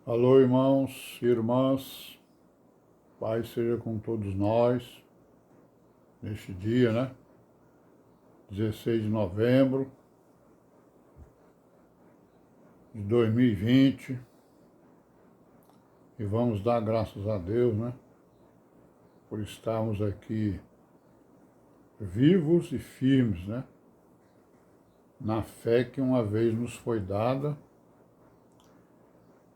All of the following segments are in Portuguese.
Alô, irmãos e irmãs, Pai seja com todos nós, neste dia, né? 16 de novembro de 2020, e vamos dar graças a Deus, né? Por estarmos aqui vivos e firmes, né? Na fé que uma vez nos foi dada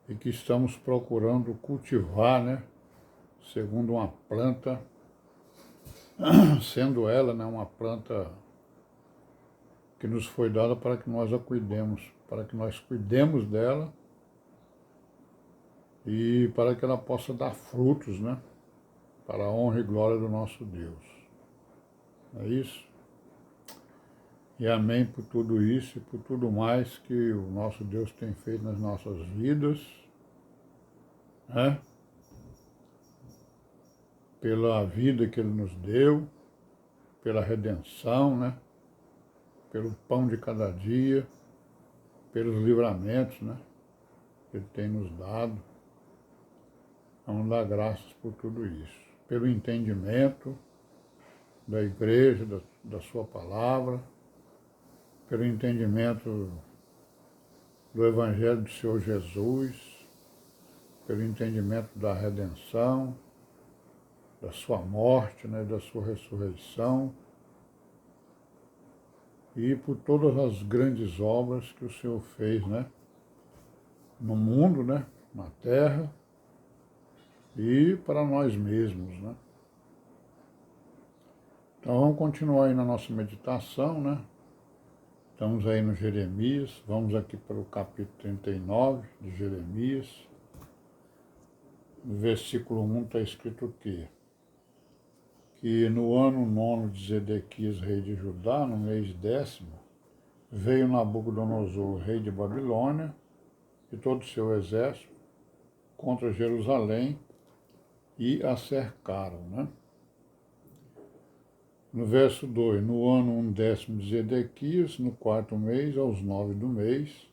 e que estamos procurando cultivar, né? Segundo uma planta, sendo ela, né, uma planta que nos foi dada para que nós a cuidemos, para que nós cuidemos dela e para que ela possa dar frutos, né? Para a honra e glória do nosso Deus. É isso? E amém por tudo isso e por tudo mais que o nosso Deus tem feito nas nossas vidas, né? Pela vida que Ele nos deu, pela redenção, né? Pelo pão de cada dia, pelos livramentos, né? Que Ele tem nos dado. Vamos dar graças por tudo isso. Pelo entendimento da igreja, da sua palavra, pelo entendimento do Evangelho do Senhor Jesus, pelo entendimento da redenção, da sua morte, né, da sua ressurreição, e por todas as grandes obras que o Senhor fez, né, no mundo, né, na terra, e para nós mesmos, né. Então vamos continuar aí na nossa meditação, né. Estamos aí no Jeremias, vamos aqui para o capítulo 39 de Jeremias. No versículo 1 está escrito o quê? Que no ano 9 de Zedequias, rei de Judá, no mês 10º, veio Nabucodonosor, rei de Babilônia, e todo o seu exército contra Jerusalém e a cercaram, né? No verso 2, no ano 1/10 de Zedequias, no 4º mês, aos 9 do mês,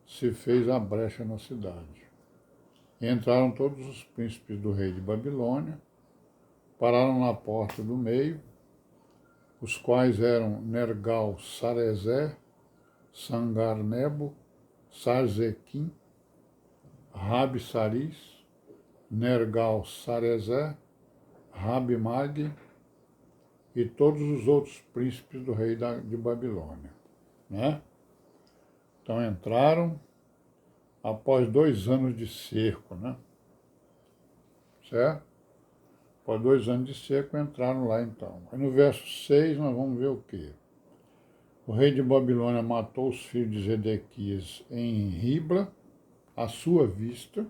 se fez a brecha na cidade. E entraram todos os príncipes do rei de Babilônia, pararam na porta do meio, os quais eram Nergal-Sarezer, Sangar-Nebo, Sarzequim, Rabi-Saris, Nergal-Sarezer, Rabi-Mag e todos os outros príncipes do rei de Babilônia, né? Então entraram após 2 anos de cerco, né? Certo? Após 2 anos de cerco entraram lá então. Aí no verso 6 nós vamos ver o quê? O rei de Babilônia matou os filhos de Zedequias em Ribla, à sua vista.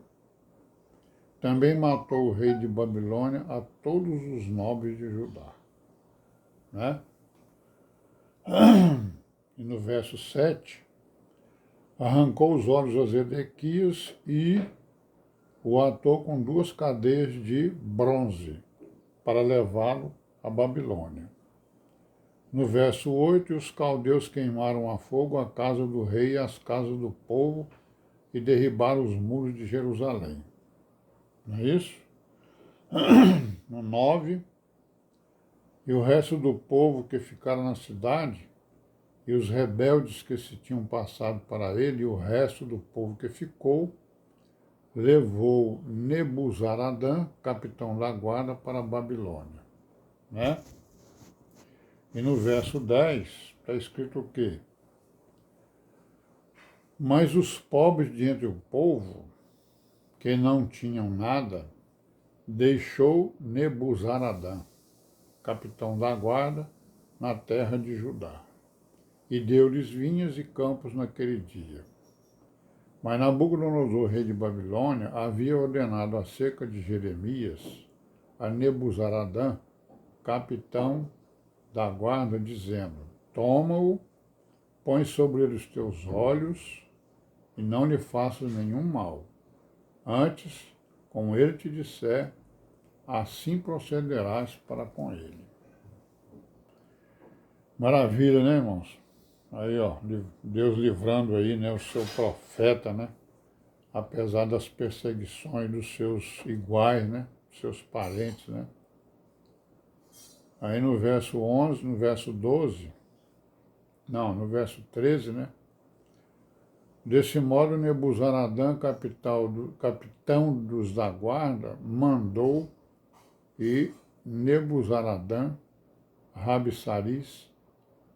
Também matou o rei de Babilônia a todos os nobres de Judá, né? E no verso 7, arrancou os olhos a Zedequias e o atou com 2 cadeias de bronze para levá-lo à Babilônia. No verso 8, os caldeus queimaram a fogo a casa do rei e as casas do povo e derribaram os muros de Jerusalém. Não é isso? No 9, e o resto do povo que ficaram na cidade, e os rebeldes que se tinham passado para ele, e o resto do povo que ficou, levou Nebuzaradã, capitão da guarda, para a Babilônia, né? E no verso 10 está escrito o quê? Mas os pobres de entre o povo, que não tinham nada, deixou Nebuzaradã, capitão da guarda, na terra de Judá, e deu-lhes vinhas e campos naquele dia. Mas Nabucodonosor, rei de Babilônia, havia ordenado acerca de Jeremias a Nebuzaradã, capitão da guarda, dizendo: toma-o, põe sobre ele os teus olhos e não lhe faças nenhum mal. Antes, como ele te disser, assim procederás para com ele. Maravilha, né, irmãos? Aí, ó, Deus livrando aí, né, o seu profeta, né, apesar das perseguições dos seus iguais, né? Seus parentes, né? Aí no verso 11, no verso 12, não, no verso 13, né? Desse modo, Nebuzaradã, capitão dos da guarda, mandou e Nebuzaradã, Rabi-Saris,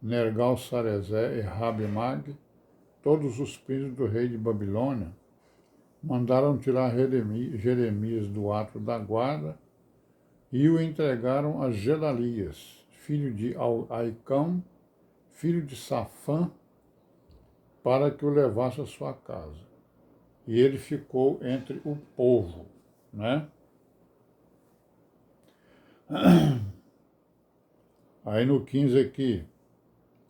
Nergal-Sarezé e Rabi-Mag, todos os príncipes do rei de Babilônia, mandaram tirar Jeremias do ato da guarda e o entregaram a Gedalias, filho de Aicão, filho de Safã, para que o levasse à sua casa. E ele ficou entre o povo, né? Aí no 15 aqui,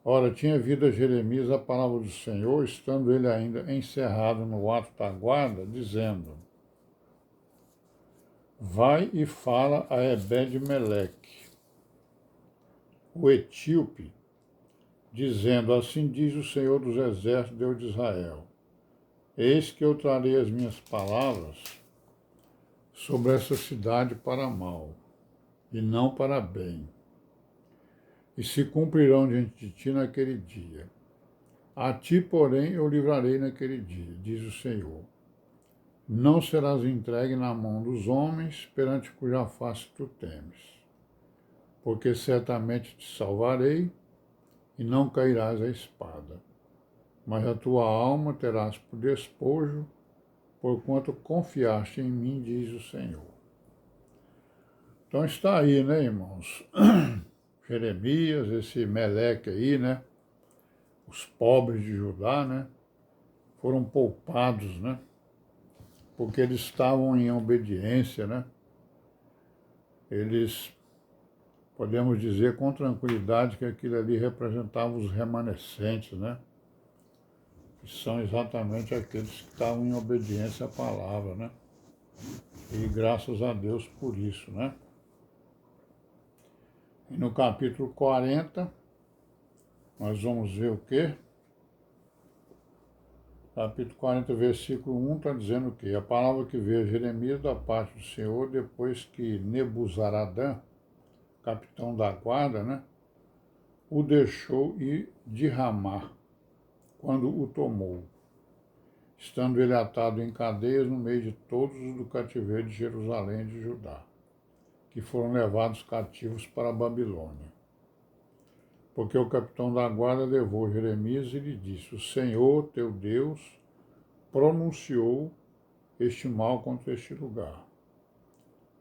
ora, tinha vindo a Jeremias a palavra do Senhor, estando ele ainda encerrado no ato da guarda, dizendo: vai e fala a Ebed-Meleque, o etíope, dizendo, assim diz o Senhor dos Exércitos, Deus de Israel, eis que eu trarei as minhas palavras sobre essa cidade para mal, e não para bem, e se cumprirão diante de ti naquele dia. A ti, porém, eu livrarei naquele dia, diz o Senhor. Não serás entregue na mão dos homens, perante cuja face tu temes, porque certamente te salvarei, e não cairás a espada. Mas a tua alma terás por despojo, porquanto confiaste em mim, diz o Senhor. Então está aí, né, irmãos? Jeremias, esse Meleque aí, né? Os pobres de Judá, né? Foram poupados, né? Porque eles estavam em obediência, né? Eles, podemos dizer com tranquilidade que aquilo ali representava os remanescentes, né? Que são exatamente aqueles que estavam em obediência à palavra, né? E graças a Deus por isso, né? E no capítulo 40, nós vamos ver o quê? Capítulo 40, versículo 1, está dizendo o quê? A palavra que veio a Jeremias da parte do Senhor, depois que Nebuzaradã, capitão da guarda, né? O deixou ir de Ramá, quando o tomou, estando ele atado em cadeias no meio de todos os do cativeiro de Jerusalém e de Judá, que foram levados cativos para a Babilônia. Porque o capitão da guarda levou Jeremias e lhe disse, o Senhor, teu Deus, pronunciou este mal contra este lugar.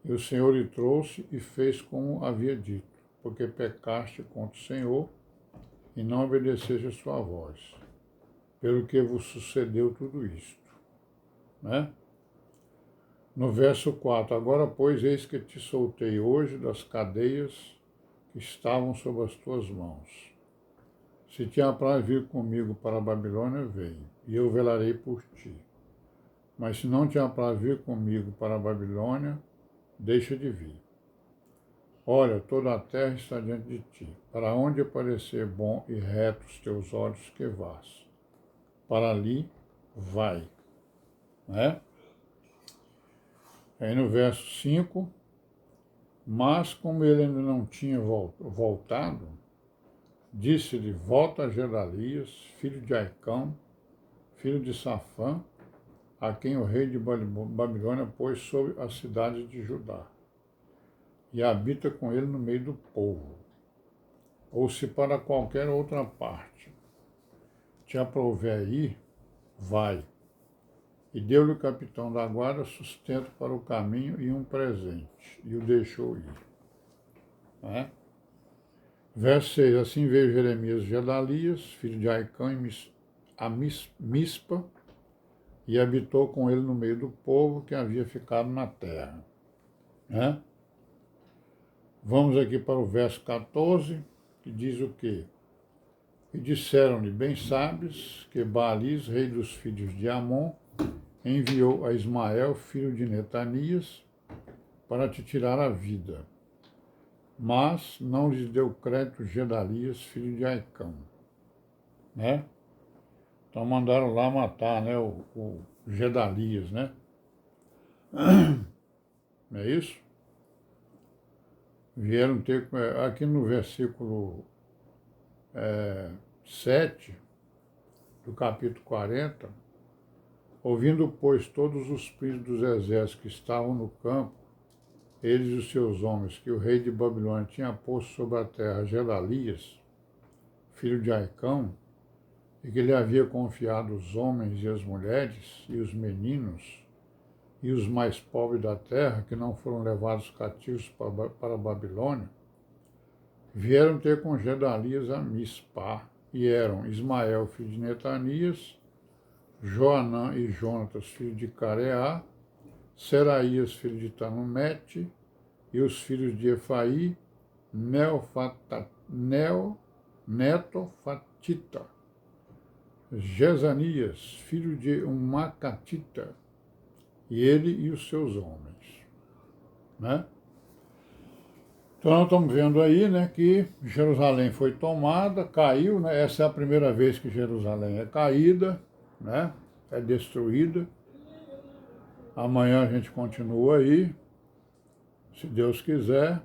E o Senhor lhe trouxe e fez como havia dito, porque pecaste contra o Senhor e não obedeceste a sua voz, pelo que vos sucedeu tudo isto. Né? No verso 4, agora, pois, eis que te soltei hoje das cadeias que estavam sob as tuas mãos. Se te apraz vir comigo para a Babilônia, vem, e eu velarei por ti. Mas se não te apraz vir comigo para a Babilônia, deixa de vir. Olha, toda a terra está diante de ti. Para onde parecer bom e reto os teus olhos que vás. Para ali, vai. Né? Aí no verso 5, mas como ele ainda não tinha voltado, disse-lhe, volta a Gedalias, filho de Aicão, filho de Safã, a quem o rei de Babilônia pôs sobre a cidade de Judá, e habita com ele no meio do povo. Ou se para qualquer outra parte te aprouver ir, vai. E deu-lhe o capitão da guarda sustento para o caminho e um presente, e o deixou ir. Né? Verso 6, assim veio Jeremias de Gedalias, filho de Aicão, a Mispa, e habitou com ele no meio do povo que havia ficado na terra. Né? Vamos aqui para o verso 14, que diz o quê? E disseram-lhe, bem sabes, que Baalis, rei dos filhos de Amon, enviou a Ismael, filho de Netanias, para te tirar a vida. Mas não lhes deu crédito Gedalias, filho de Aicão. Né? Então mandaram lá matar, né, o Gedalias, né? Não é isso? Vieram ter, aqui no versículo 7 do capítulo 40, ouvindo, pois, todos os príncipes dos exércitos que estavam no campo, eles e os seus homens, que o rei de Babilônia tinha posto sobre a terra Gedalias, filho de Aicão, e que lhe havia confiado os homens e as mulheres e os meninos e os mais pobres da terra, que não foram levados cativos para a Babilônia, vieram ter com Gedalias a Mispá, e eram Ismael, filho de Netanias, Joanã e Jonatas, filho de Careá, Seraías, filho de Tanumete, e os filhos de Efaí, Netofatita, Jezanias, filho de Macatita, e ele e os seus homens. Né? Então nós estamos vendo aí, né, que Jerusalém foi tomada, caiu, né? Essa é a primeira vez que Jerusalém é caída, né? É destruída. Amanhã a gente continua aí, se Deus quiser.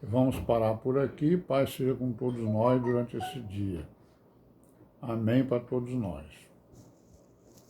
Vamos parar por aqui. Paz seja com todos nós durante esse dia. Amém para todos nós.